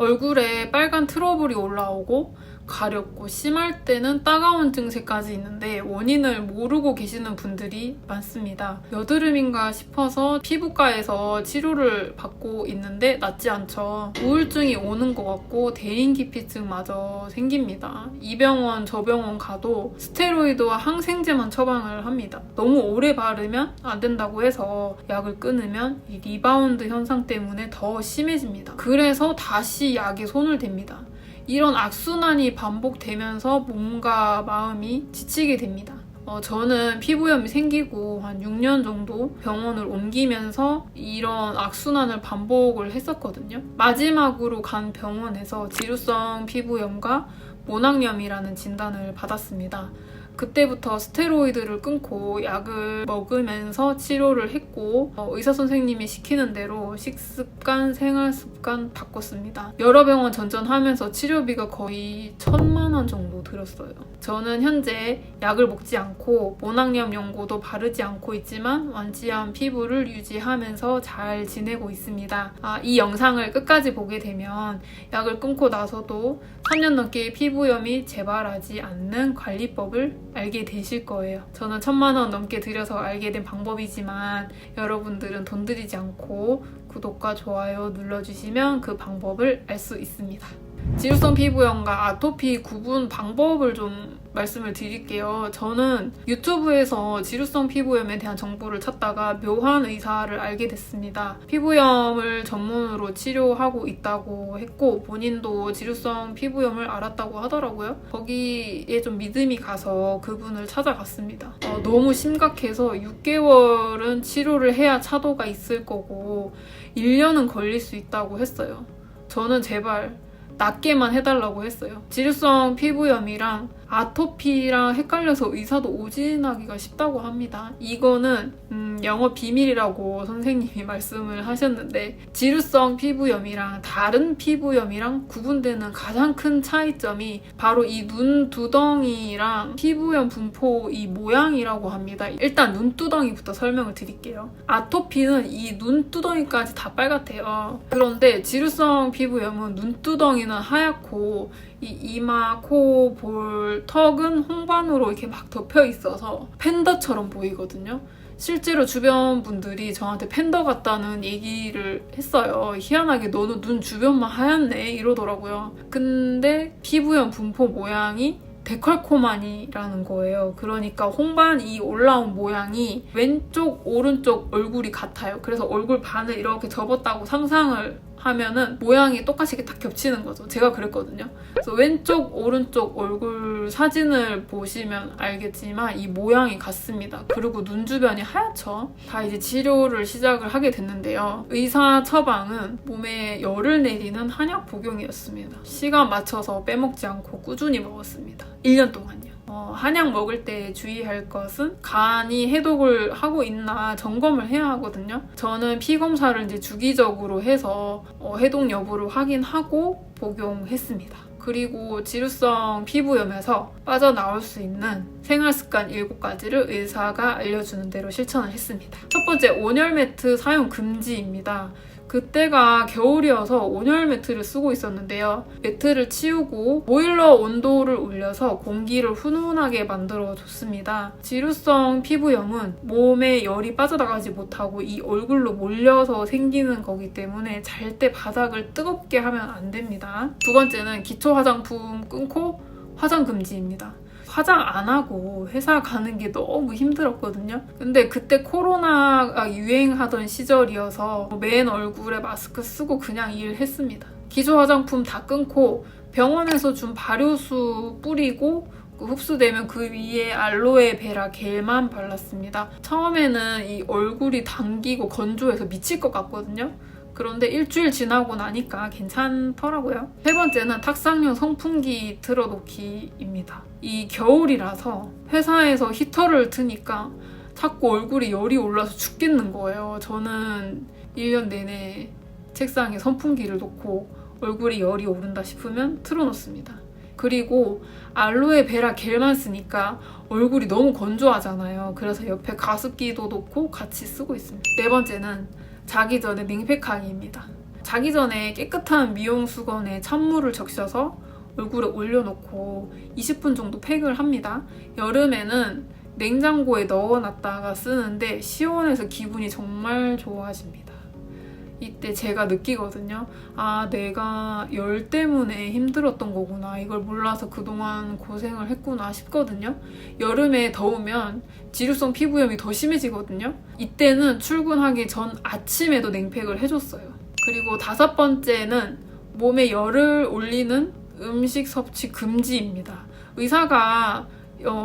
얼굴에 빨간 트러블이 올라오고 가렵고 심할 때는 따가운 증세까지 있는데 원인을 모르고 계시는 분들이 많습니다. 여드름인가 싶어서 피부과에서 치료를 받고 있는데 낫지 않죠. 우울증이 오는 것 같고 대인기피증마저 생깁니다. 이 병원 저 병원 가도 스테로이드와 항생제만 처방을 합니다. 너무 오래 바르면 안 된다고 해서 약을 끊으면 이 리바운드 현상 때문에 더 심해집니다. 그래서 다시 약에 손을 댑니다. 이런 악순환이 반복되면서 몸과 마음이 지치게 됩니다. 저는 피부염이 생기고 한 6년 정도 병원을 옮기면서 이런 악순환을 반복을 했었거든요. 마지막으로 간 병원에서 지루성 피부염과 모낭염이라는 진단을 받았습니다. 그때부터 스테로이드를 끊고 약을 먹으면서 치료를 했고 의사 선생님이 시키는 대로 식습관, 생활습관 바꿨습니다. 여러 병원 전전하면서 치료비가 거의 1,000만 원 정도 들었어요. 저는 현재 약을 먹지 않고 모낭염 연고도 바르지 않고 있지만 완치한 피부를 유지하면서 잘 지내고 있습니다. 이 영상을 끝까지 보게 되면 약을 끊고 나서도 3년 넘게 피부염이 재발하지 않는 관리법을 알게 되실 거예요. 저는 1,000만 원 넘게 들여서 알게 된 방법이지만 여러분들은 돈 들이지 않고 구독과 좋아요 눌러주시면 그 방법을 알 수 있습니다. 지루성 피부염과 아토피 구분 방법을 좀 말씀을 드릴게요. 저는 유튜브에서 지루성 피부염에 대한 정보를 찾다가 묘한 의사를 알게 됐습니다. 피부염을 전문으로 치료하고 있다고 했고 본인도 지루성 피부염을 앓았다고 하더라고요. 거기에 좀 믿음이 가서 그분을 찾아갔습니다. 너무 심각해서 6개월은 치료를 해야 차도가 있을 거고 1년은 걸릴 수 있다고 했어요. 저는 제발 낫게만 해달라고 했어요. 지루성 피부염이랑 아토피랑 헷갈려서 의사도 오진하기가 쉽다고 합니다. 이거는 영업 비밀이라고 선생님이 말씀을 하셨는데 지루성 피부염이랑 다른 피부염이랑 구분되는 가장 큰 차이점이 바로 이 눈두덩이랑 피부염 분포 이 모양이라고 합니다. 일단 눈두덩이부터 설명을 드릴게요. 아토피는 이 눈두덩이까지 다 빨갛대요. 그런데 지루성 피부염은 눈두덩이는 하얗고 이 이마, 코, 볼, 턱은 홍반으로 이렇게 막 덮여 있어서 팬더처럼 보이거든요. 실제로 주변 분들이 저한테 팬더 같다는 얘기를 했어요. 희한하게 너는 눈 주변만 하얗네 이러더라고요. 근데 피부염 분포 모양이 데컬코마니라는 거예요. 그러니까 홍반이 올라온 모양이 왼쪽, 오른쪽 얼굴이 같아요. 그래서 얼굴 반을 이렇게 접었다고 상상을 하면은 모양이 똑같이 다 겹치는 거죠. 제가 그랬거든요. 그래서 왼쪽, 오른쪽 얼굴 사진을 보시면 알겠지만 이 모양이 같습니다. 그리고 눈 주변이 하얗죠. 다 이제 치료를 시작을 하게 됐는데요. 의사 처방은 몸에 열을 내리는 한약 복용이었습니다. 시간 맞춰서 빼먹지 않고 꾸준히 먹었습니다. 1년 동안요. 한약 먹을 때 주의할 것은 간이 해독을 하고 있나 점검을 해야 하거든요. 저는 피 검사를 이제 주기적으로 해서 해독 여부를 확인하고 복용했습니다. 그리고 지루성 피부염에서 빠져나올 수 있는 생활습관 7가지를 의사가 알려주는 대로 실천을 했습니다. 첫 번째, 온열 매트 사용 금지입니다. 그때가 겨울이어서 온열 매트를 쓰고 있었는데요. 매트를 치우고 보일러 온도를 올려서 공기를 훈훈하게 만들어줬습니다. 지루성 피부염은 몸에 열이 빠져나가지 못하고 이 얼굴로 몰려서 생기는 거기 때문에 잘 때 바닥을 뜨겁게 하면 안 됩니다. 두 번째는 기초 화장품 끊고 화장 금지입니다. 화장 안 하고 회사 가는 게 너무 힘들었거든요. 근데 그때 코로나가 유행하던 시절이어서 맨 얼굴에 마스크 쓰고 그냥 일했습니다. 기초 화장품 다 끊고 병원에서 준 발효수 뿌리고 흡수되면 그 위에 알로에베라 겔만 발랐습니다. 처음에는 이 얼굴이 당기고 건조해서 미칠 것 같거든요. 그런데 일주일 지나고 나니까 괜찮더라고요. 세 번째는 탁상용 선풍기 틀어놓기입니다. 이 겨울이라서 회사에서 히터를 트니까 자꾸 얼굴이 열이 올라서 죽겠는 거예요. 저는 1년 내내 책상에 선풍기를 놓고 얼굴이 열이 오른다 싶으면 틀어놓습니다. 그리고 알로에베라 겔만 쓰니까 얼굴이 너무 건조하잖아요. 그래서 옆에 가습기도 놓고 같이 쓰고 있습니다. 네 번째는 자기 전에 냉팩하기입니다. 자기 전에 깨끗한 미용 수건에 찬물을 적셔서 얼굴에 올려놓고 20분 정도 팩을 합니다. 여름에는 냉장고에 넣어놨다가 쓰는데 시원해서 기분이 정말 좋아집니다. 이때 제가 느끼거든요. 아, 내가 열 때문에 힘들었던 거구나. 이걸 몰라서 그동안 고생을 했구나 싶거든요. 여름에 더우면 지루성 피부염이 더 심해지거든요. 이때는 출근하기 전 아침에도 냉팩을 해줬어요. 그리고 5번째는 몸에 열을 올리는 음식 섭취 금지입니다. 의사가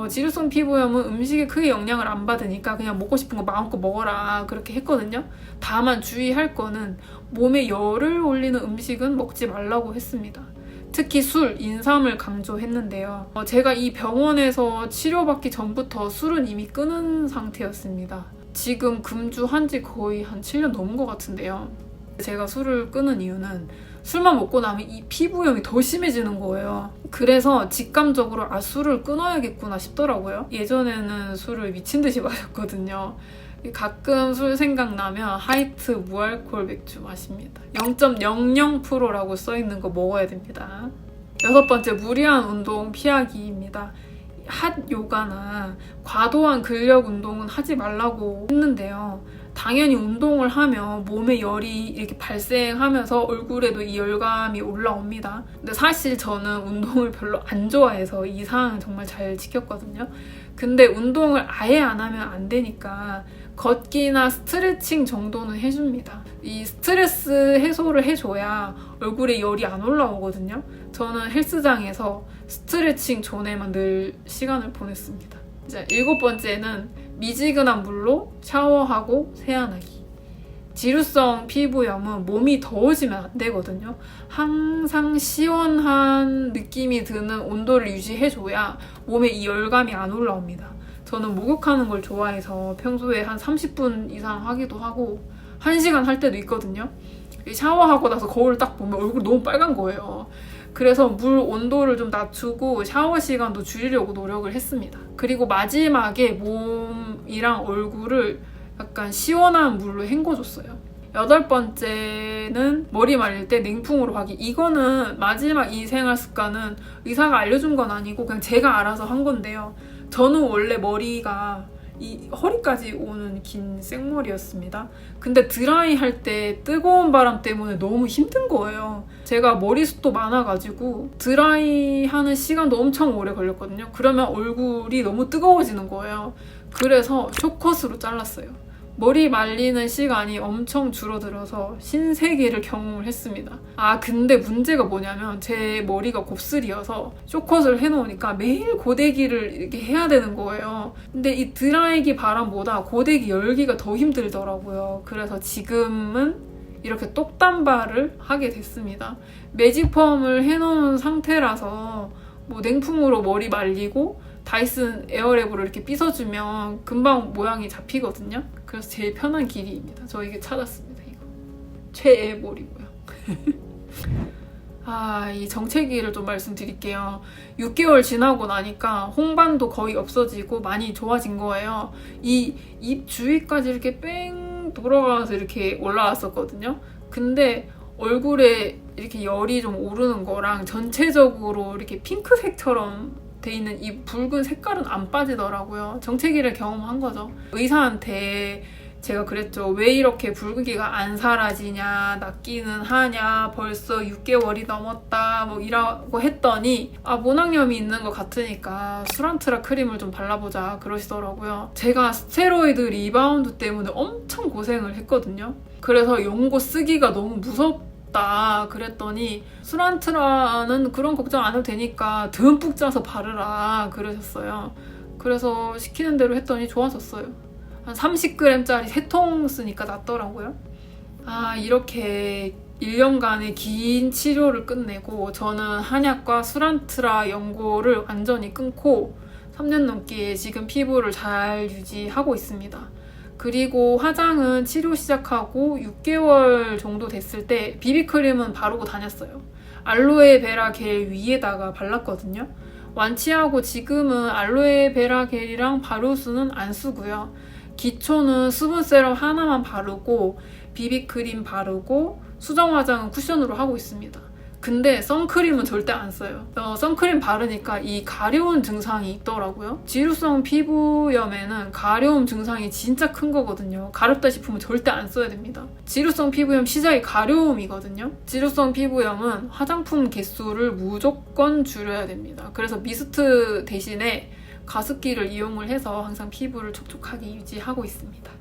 지루성 피부염은 음식에 크게 영향을 안 받으니까 그냥 먹고 싶은 거 마음껏 먹어라 그렇게 했거든요. 다만 주의할 거는 몸에 열을 올리는 음식은 먹지 말라고 했습니다. 특히 술, 인삼을 강조했는데요. 제가 이 병원에서 치료받기 전부터 술은 이미 끊은 상태였습니다. 지금 금주한 지 거의 한 7년 넘은 것 같은데요. 제가 술을 끊은 이유는 술만 먹고 나면 이 피부염이 더 심해지는 거예요. 그래서 직감적으로 술을 끊어야겠구나 싶더라고요. 예전에는 술을 미친 듯이 마셨거든요. 가끔 술 생각나면 하이트 무알콜 맥주 마십니다. 0.00%라고 써있는 거 먹어야 됩니다. 6번째, 무리한 운동 피하기입니다. 핫 요가나 과도한 근력 운동은 하지 말라고 했는데요. 당연히 운동을 하면 몸에 열이 이렇게 발생하면서 얼굴에도 이 열감이 올라옵니다. 근데 사실 저는 운동을 별로 안 좋아해서 이 사항은 정말 잘 지켰거든요. 근데 운동을 아예 안 하면 안 되니까 걷기나 스트레칭 정도는 해줍니다. 이 스트레스 해소를 해줘야 얼굴에 열이 안 올라오거든요. 저는 헬스장에서 스트레칭 존에만 늘 시간을 보냈습니다. 이제 7번째는 미지근한 물로 샤워하고 세안하기. 지루성 피부염은 몸이 더워지면 안 되거든요. 항상 시원한 느낌이 드는 온도를 유지해줘야 몸에 이 열감이 안 올라옵니다. 저는 목욕하는 걸 좋아해서 평소에 한 30분 이상 하기도 하고 1시간 할 때도 있거든요. 샤워하고 나서 거울을 딱 보면 얼굴이 너무 빨간 거예요. 그래서 물 온도를 좀 낮추고 샤워 시간도 줄이려고 노력을 했습니다. 그리고 마지막에 몸이랑 얼굴을 약간 시원한 물로 헹궈줬어요. 8번째는 머리 말릴 때 냉풍으로 하기. 이거는 마지막 이 생활 습관은 의사가 알려준 건 아니고 그냥 제가 알아서 한 건데요. 저는 원래 머리가 이 허리까지 오는 긴 생머리였습니다. 근데 드라이 할 때 뜨거운 바람 때문에 너무 힘든 거예요. 제가 머리숱도 많아가지고 드라이 하는 시간도 엄청 오래 걸렸거든요. 그러면 얼굴이 너무 뜨거워지는 거예요. 그래서 숏컷으로 잘랐어요. 머리 말리는 시간이 엄청 줄어들어서 신세계를 경험을 했습니다. 근데 문제가 뭐냐면 제 머리가 곱슬이어서 숏컷을 해놓으니까 매일 고데기를 이렇게 해야 되는 거예요. 근데 이 드라이기 바람보다 고데기 열기가 더 힘들더라고요. 그래서 지금은 이렇게 똑단발을 하게 됐습니다. 매직펌을 해놓은 상태라서 뭐 냉풍으로 머리 말리고 다이슨 에어랩으로 이렇게 빗어주면 금방 모양이 잡히거든요. 그래서 제일 편한 길이입니다. 저 이게 찾았습니다. 이거 최애 머리 모양. 이 정체기를 좀 말씀드릴게요. 6개월 지나고 나니까 홍반도 거의 없어지고 많이 좋아진 거예요. 이 입 주위까지 이렇게 뺑 돌아가면서 이렇게 올라왔었거든요. 근데 얼굴에 이렇게 열이 좀 오르는 거랑 전체적으로 이렇게 핑크색처럼 돼 있는 이 붉은 색깔은 안 빠지더라고요. 정체기를 경험한 거죠. 의사한테 제가 그랬죠. 왜 이렇게 붉은기가 안 사라지냐, 낫기는 하냐, 벌써 6개월이 넘었다 뭐 이라고 했더니 모낭염이 있는 것 같으니까 수란트라 크림을 좀 발라보자 그러시더라고요. 제가 스테로이드 리바운드 때문에 엄청 고생을 했거든요. 그래서 연고 쓰기가 너무 무섭다 그랬더니 수란트라는 그런 걱정 안 해도 되니까 듬뿍 짜서 바르라 그러셨어요. 그래서 시키는 대로 했더니 좋아졌어요. 한 30g짜리 3통 쓰니까 낫더라고요. 이렇게 1년간의 긴 치료를 끝내고 저는 한약과 수란트라 연고를 완전히 끊고 3년 넘게 지금 피부를 잘 유지하고 있습니다. 그리고 화장은 치료 시작하고 6개월 정도 됐을 때 비비크림은 바르고 다녔어요. 알로에베라 겔 위에다가 발랐거든요. 완치하고 지금은 알로에베라 겔이랑 바루스는 안 쓰고요. 기초는 수분 세럼 하나만 바르고 비비크림 바르고 수정 화장은 쿠션으로 하고 있습니다. 근데 선크림은 절대 안 써요. 선크림 바르니까 이 가려운 증상이 있더라고요. 지루성 피부염에는 가려움 증상이 진짜 큰 거거든요. 가렵다 싶으면 절대 안 써야 됩니다. 지루성 피부염 시작이 가려움이거든요. 지루성 피부염은 화장품 개수를 무조건 줄여야 됩니다. 그래서 미스트 대신에 가습기를 이용을 해서 항상 피부를 촉촉하게 유지하고 있습니다.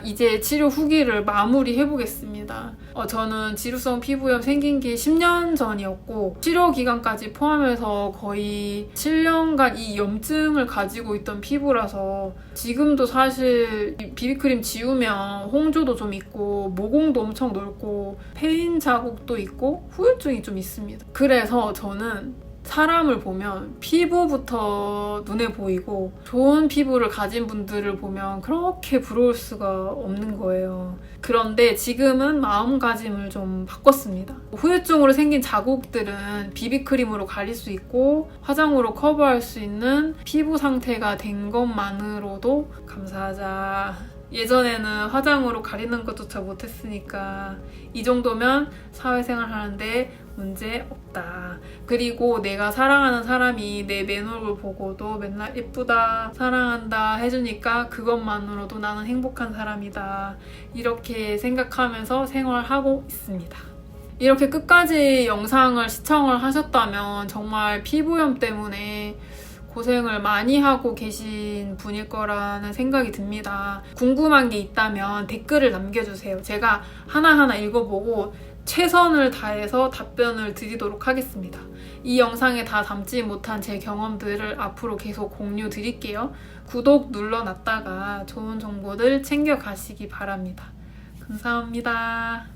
이제 치료 후기를 마무리해 보겠습니다. 저는 지루성 피부염 생긴 게 10년 전이었고 치료 기간까지 포함해서 거의 7년간 이 염증을 가지고 있던 피부라서 지금도 사실 비비크림 지우면 홍조도 좀 있고 모공도 엄청 넓고 패인 자국도 있고 후유증이 좀 있습니다. 그래서 저는 사람을 보면 피부부터 눈에 보이고 좋은 피부를 가진 분들을 보면 그렇게 부러울 수가 없는 거예요. 그런데 지금은 마음가짐을 좀 바꿨습니다. 후유증으로 생긴 자국들은 비비크림으로 가릴 수 있고 화장으로 커버할 수 있는 피부 상태가 된 것만으로도 감사하자. 예전에는 화장으로 가리는 것조차 못했으니까 이 정도면 사회생활 하는데 문제 없다. 그리고 내가 사랑하는 사람이 내 맨 얼굴 보고도 맨날 예쁘다, 사랑한다 해주니까 그것만으로도 나는 행복한 사람이다. 이렇게 생각하면서 생활하고 있습니다. 이렇게 끝까지 영상을 시청을 하셨다면 정말 피부염 때문에 고생을 많이 하고 계신 분일 거라는 생각이 듭니다. 궁금한 게 있다면 댓글을 남겨주세요. 제가 하나하나 읽어보고 최선을 다해서 답변을 드리도록 하겠습니다. 이 영상에 다 담지 못한 제 경험들을 앞으로 계속 공유 드릴게요. 구독 눌러놨다가 좋은 정보들 챙겨가시기 바랍니다. 감사합니다.